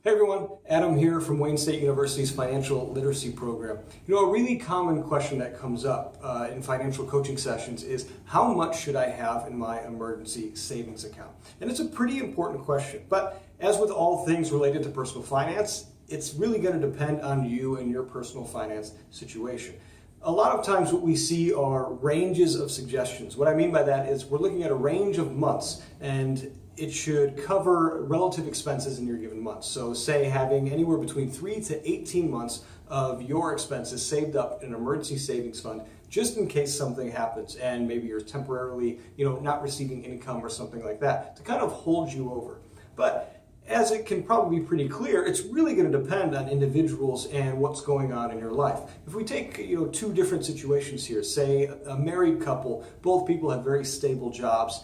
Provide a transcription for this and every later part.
Hey everyone, Adam here from Wayne State University's Financial Literacy Program. A really common question that comes up in financial coaching sessions is how much should I have in my emergency savings account? And it's a pretty important question, but as with all things related to personal finance, it's really going to depend on you and your personal finance situation. A lot of times what we see are ranges of suggestions. What I mean by that is we're looking at a range of months, and it should cover relative expenses in your given month. So say having anywhere between 3 to 18 months of your expenses saved up in an emergency savings fund just in case something happens and maybe you're temporarily not receiving income or something like that to kind of hold you over. But as it can probably be pretty clear, it's really going to depend on individuals and what's going on in your life. If we take two different situations here, say a married couple, both people have very stable jobs.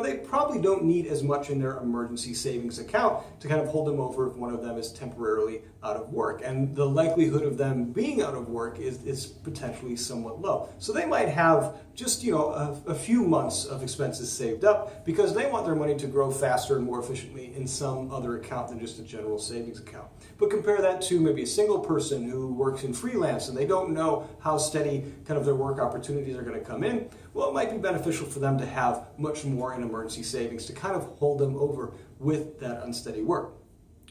They probably don't need as much in their emergency savings account to kind of hold them over if one of them is temporarily out of work. And the likelihood of them being out of work is potentially somewhat low. So they might have just, a few months of expenses saved up because they want their money to grow faster and more efficiently in some other account than just a general savings account. But compare that to maybe a single person who works in freelance and they don't know how steady kind of their work opportunities are going to come in. Well, it might be beneficial for them to have much more in emergency savings to kind of hold them over with that unsteady work.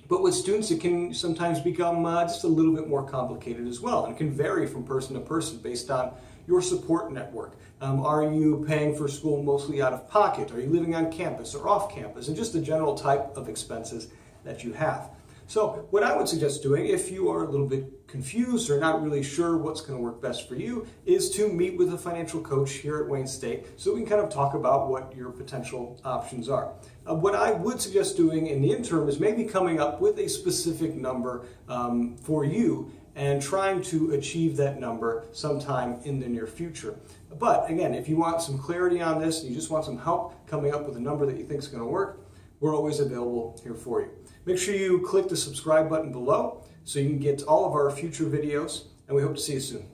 But with students, it can sometimes become just a little bit more complicated as well, and it can vary from person to person based on your support network. Are you paying for school mostly out of pocket? Are you living on campus or off campus? And just the general type of expenses that you have. So what I would suggest doing, if you are a little bit confused or not really sure what's going to work best for you, is to meet with a financial coach here at Wayne State so we can kind of talk about what your potential options are. What I would suggest doing in the interim is maybe coming up with a specific number for you and trying to achieve that number sometime in the near future. But again, if you want some clarity on this and you just want some help coming up with a number that you think is going to work, we're always available here for you. Make sure you click the subscribe button below so you can get all of our future videos, and we hope to see you soon.